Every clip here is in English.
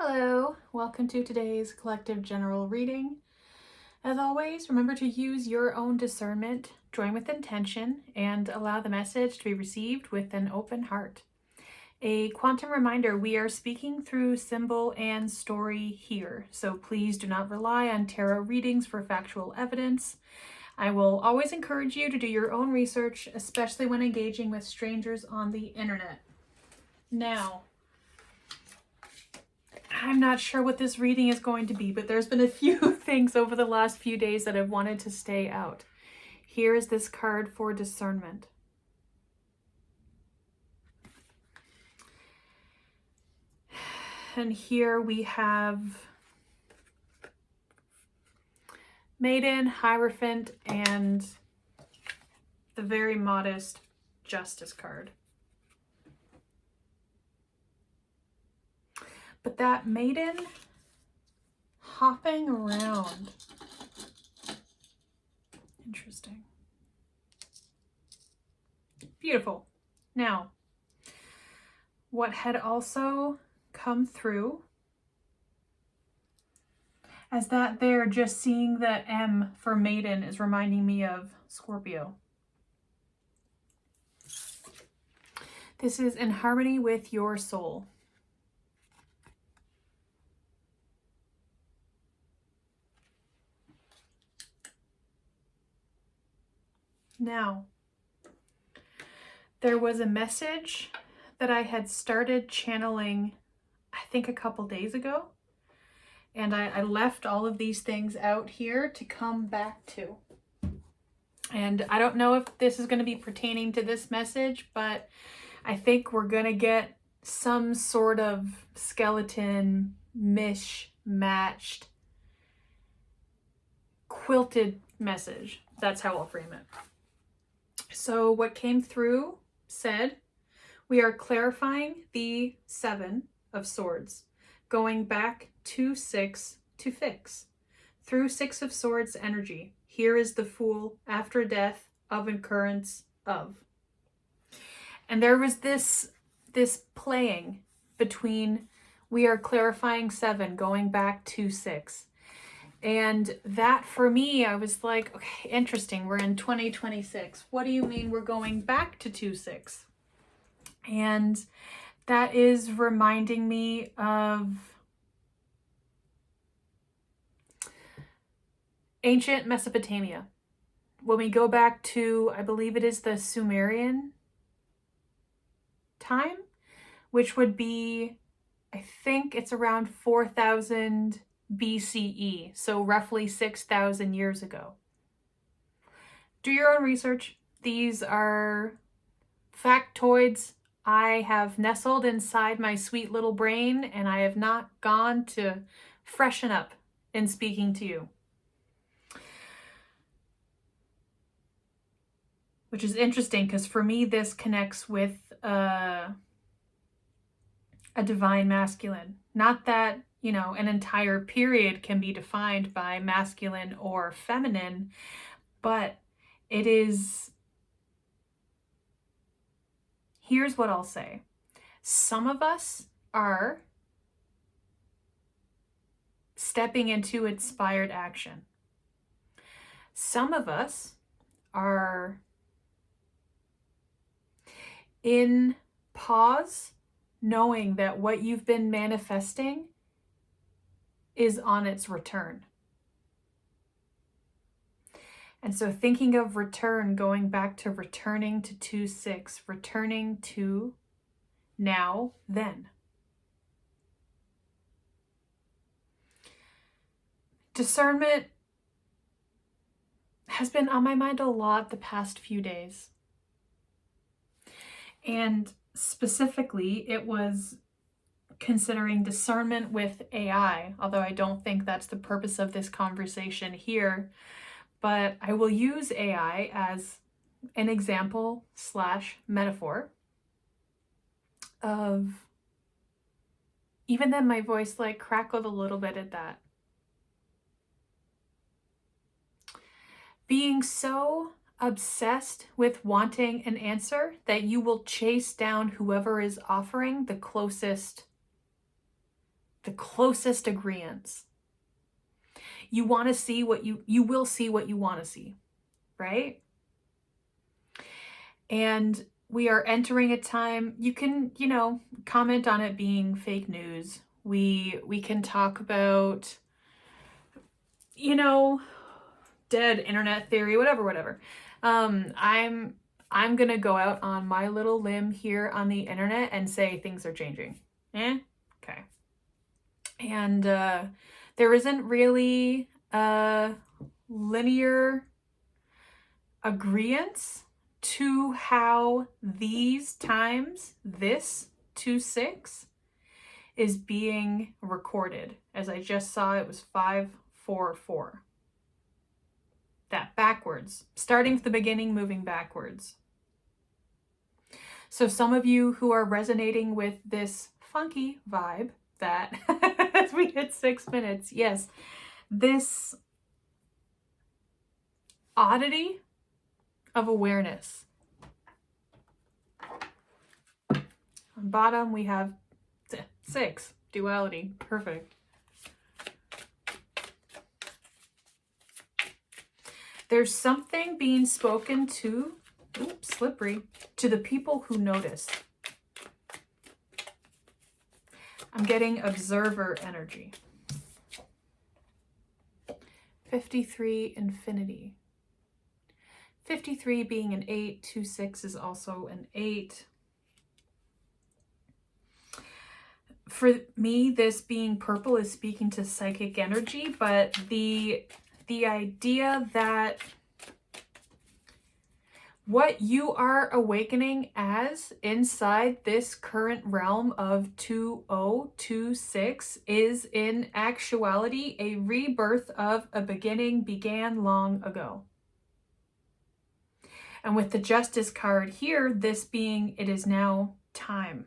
Hello, welcome to today's collective general reading. As always, remember to use your own discernment, join with intention, and allow the message to be received with an open heart. A quantum reminder, we are speaking through symbol and story here, so please do not rely on tarot readings for factual evidence. I will always encourage you to do your own research, especially when engaging with strangers on the internet. Now, I'm not sure what this reading is going to be, but there's been a few things over the last few days that I've wanted to stay out. Here is this card for discernment. And here we have Maiden, Hierophant, and the very modest Justice card. But that Maiden hopping around. Interesting. Beautiful. Now, what had also come through as that there, just seeing the M for Maiden is reminding me of Scorpio. This is in harmony with your soul. Now, there was a message that I had started channeling, I think a couple days ago, and I left all of these things out here to come back to. And I don't know if this is going to be pertaining to this message, but I think we're going to get some sort of skeleton, matched, quilted message. That's how I'll frame it. So what came through said, we are clarifying the 7 of Swords, going back to 6 to fix. Through 6 of Swords energy, here is the Fool after death of occurrence of. And there was this playing between we are clarifying 7, going back to 6. And that for me, I was like, okay, interesting. We're in 2026. What do you mean we're going back to 2-6? And that is reminding me of ancient Mesopotamia. When we go back to, I believe it is the Sumerian time, which would be, I think it's around 4000 BCE, so roughly 6,000 years ago. Do your own research. These are factoids I have nestled inside my sweet little brain, and I have not gone to freshen up in speaking to you. Which is interesting because for me, this connects with a divine masculine. Not that, you know, an entire period can be defined by masculine or feminine, but it is, here's what I'll say. Some of us are stepping into inspired action. Some of us are in pause, knowing that what you've been manifesting is on its return. And so thinking of return, going back to returning to 2-6, returning to now, then. Discernment has been on my mind a lot the past few days. And specifically, it was considering discernment with AI, although I don't think that's the purpose of this conversation here. But I will use AI as an example / metaphor of, even then my voice like crackled a little bit at that. Being so obsessed with wanting an answer that you will chase down whoever is offering the closest the closest agreeance. You want to see what you will see what you want to see, right? And we are entering a time, you can, comment on it being fake news. We can talk about, dead internet theory, whatever. I'm gonna go out on my little limb here on the internet and say things are changing. Okay. And there isn't really a linear agreement to how these times, this 2-6, is being recorded. As I just saw, it was 5-4-4. That backwards, starting from the beginning, moving backwards. So some of you who are resonating with this funky vibe that as we hit 6 minutes, yes, this oddity of awareness. On bottom, we have 6, duality, perfect. There's something being spoken to, slippery, to the people who notice. I'm getting observer energy. 53, infinity. 53 being an 8, 2-6 is also an 8. For me, this being purple is speaking to psychic energy, but the idea that what you are awakening as inside this current realm of 2026 is in actuality a rebirth of a beginning began long ago. And with the Justice card here, this being, it is now time.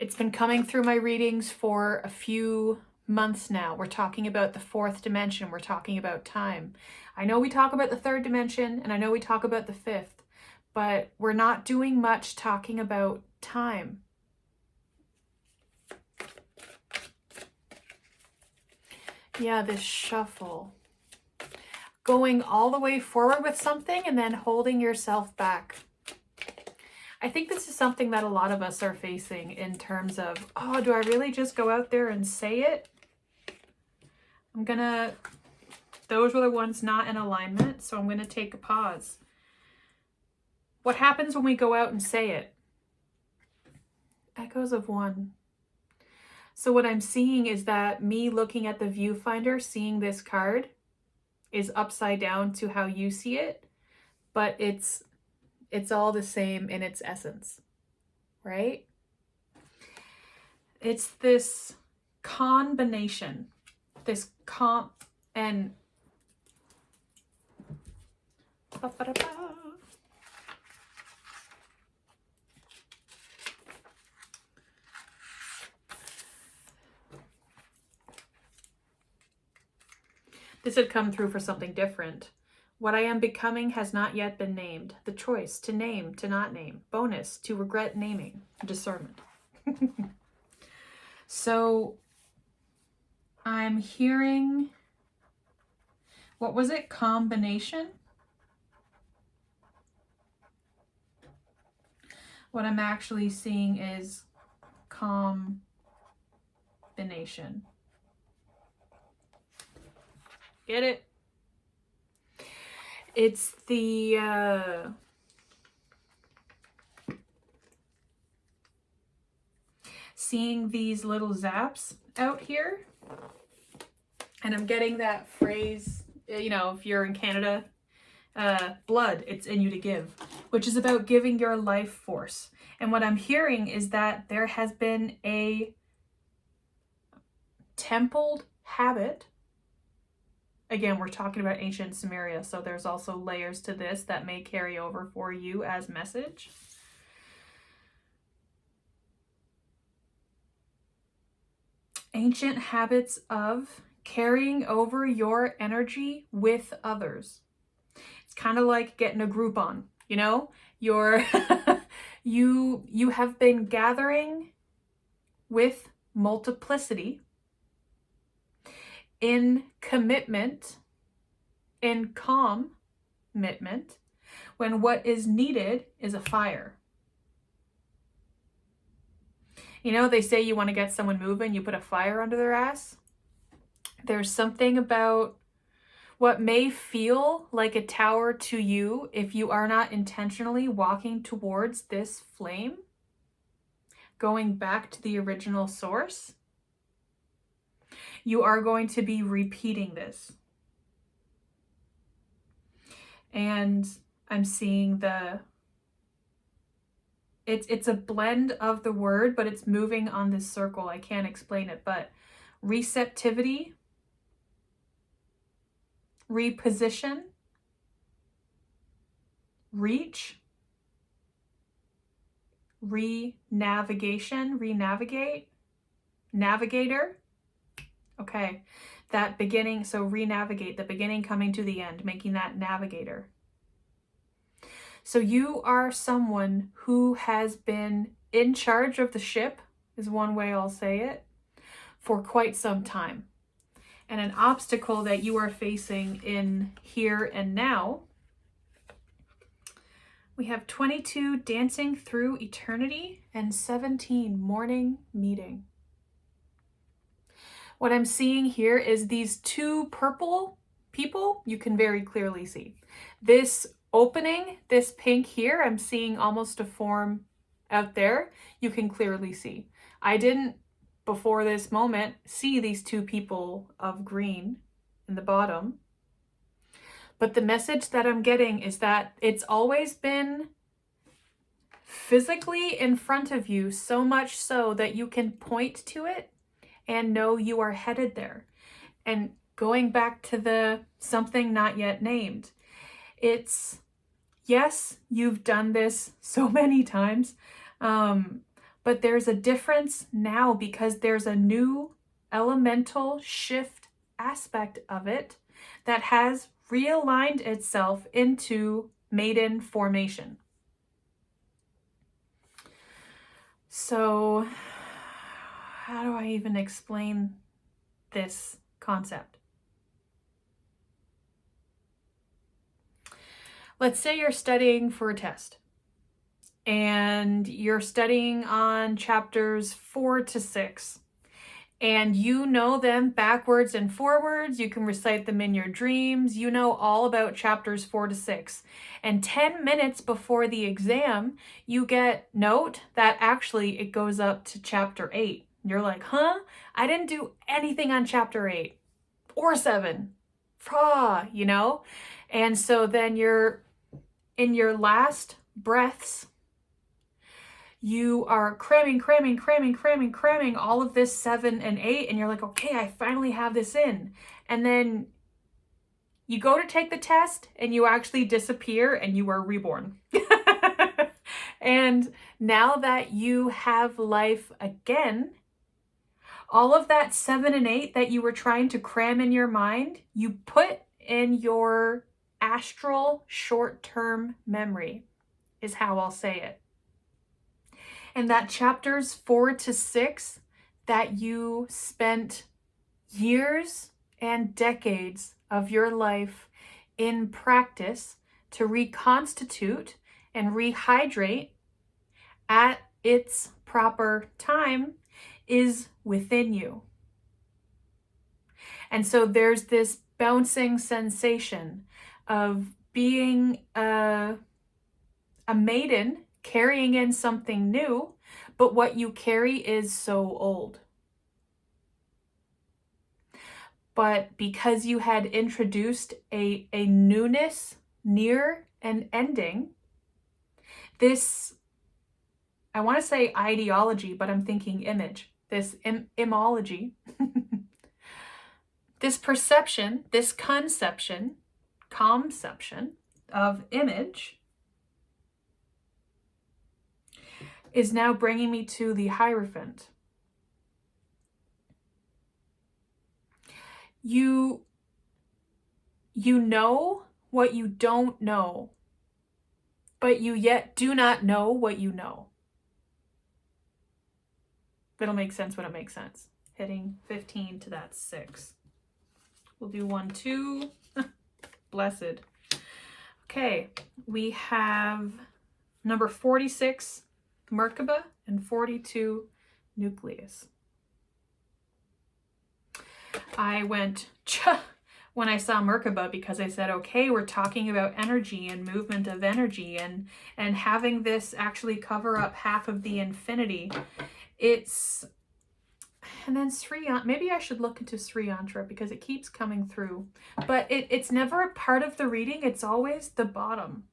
It's been coming through my readings for a few months now. We're talking about the 4th dimension. We're talking about time. I know we talk about the 3rd dimension, and I know we talk about the 5th, but we're not doing much talking about time. Yeah, this shuffle. Going all the way forward with something and then holding yourself back. I think this is something that a lot of us are facing in terms of, oh, do I really just go out there and say it? Those were the ones not in alignment, so I'm going to take a pause. What happens when we go out and say it? Echoes of 1. So what I'm seeing is that me looking at the viewfinder, seeing this card is upside down to how you see it, but it's all the same in its essence, right? It's this combination, and this had come through for something different. What I am becoming has not yet been named. The choice to name, to not name. Bonus, to regret naming. Discernment. So I'm hearing, what was it? Combination? What I'm actually seeing is combination. Get it? It's the seeing these little zaps out here, and I'm getting that phrase, if you're in Canada, blood, it's in you to give, which is about giving your life force. And what I'm hearing is that there has been a templed habit. Again, we're talking about ancient Sumeria, so there's also layers to this that may carry over for you as message. Ancient habits of carrying over your energy with others. It's kind of like getting a Groupon, you have been gathering with multiplicity, in commitment, in commitment, when what is needed is a fire. You know, they say you want to get someone moving, you put a fire under their ass. There's something about what may feel like a tower to you if you are not intentionally walking towards this flame, going back to the original source. You are going to be repeating this. And I'm seeing it's a blend of the word, but it's moving on this circle. I can't explain it, but receptivity, reposition, reach, renavigation, renavigate, navigator. Okay, that beginning, so renavigate, the beginning coming to the end, making that navigator. So you are someone who has been in charge of the ship, is one way I'll say it, for quite some time. And an obstacle that you are facing in here and now, we have 22 dancing through eternity and 17 morning meeting. What I'm seeing here is these two purple people you can very clearly see. This opening, this pink here, I'm seeing almost a form out there. You can clearly see. I didn't, before this moment, see these two people of green in the bottom. But the message that I'm getting is that it's always been physically in front of you, so much so that you can point to it and know you are headed there. And going back to the something not yet named, it's, yes, you've done this so many times, but there's a difference now because there's a new elemental shift aspect of it that has realigned itself into maiden formation. So, how do I even explain this concept? Let's say you're studying for a test and you're studying on chapters 4 to 6 and you know them backwards and forwards. You can recite them in your dreams. You know all about chapters 4 to 6. And 10 minutes before the exam, you get note that actually it goes up to chapter 8. You're like, huh? I didn't do anything on chapter 8 or 7. You know? And so then you're in your last breaths, you are cramming all of this 7 and 8, and you're like, okay, I finally have this in. And then you go to take the test and you actually disappear and you are reborn. And now that you have life again, all of that 7 and 8 that you were trying to cram in your mind, you put in your astral short-term memory, is how I'll say it. And that chapters 4 to 6 that you spent years and decades of your life in practice to reconstitute and rehydrate at its proper time is within you. And so there's this bouncing sensation of being a maiden carrying in something new, but what you carry is so old. But because you had introduced a newness near an ending, this, I want to say ideology, but I'm thinking image, this imology, this perception, this conception of image is now bringing me to the Hierophant. You know what you don't know, but you yet do not know what you know. It'll make sense when it makes sense. Hitting 15 to that 6. We'll do 1, 2. Blessed. Okay, we have number 46, Merkaba, and 42, Nucleus. I went when I saw Merkaba because I said, okay, we're talking about energy and movement of energy and having this actually cover up half of the infinity. And then Sri, maybe I should look into Sri Yantra because it keeps coming through. But it's never a part of the reading. It's always the bottom.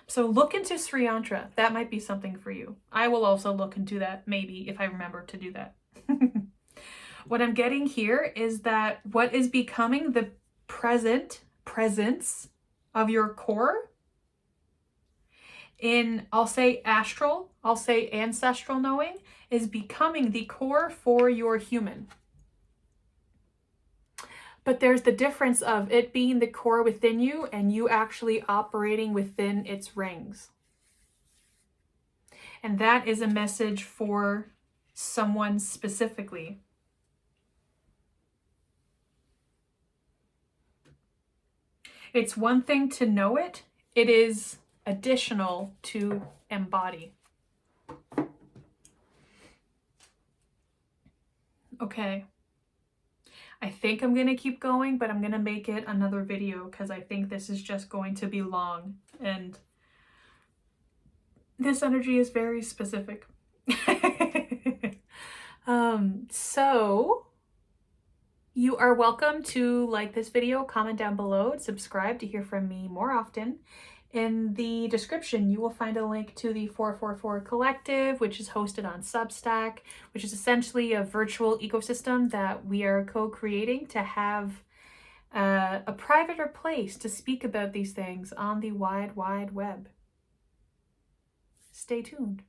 So look into Sri Yantra. That might be something for you. I will also look into that, maybe, if I remember to do that. What I'm getting here is that what is becoming the presence of your core in, I'll say astral, I'll say ancestral knowing, is becoming the core for your human. But there's the difference of it being the core within you and you actually operating within its rings. And that is a message for someone specifically. It's one thing to know it. It is additional to embody. Okay. I think I'm going to keep going, but I'm going to make it another video because I think this is just going to be long. And this energy is very specific. So you are welcome to like this video, comment down below, subscribe to hear from me more often. In the description, you will find a link to the 444 Collective, which is hosted on Substack, which is essentially a virtual ecosystem that we are co-creating to have a private place to speak about these things on the wide, wide web. Stay tuned.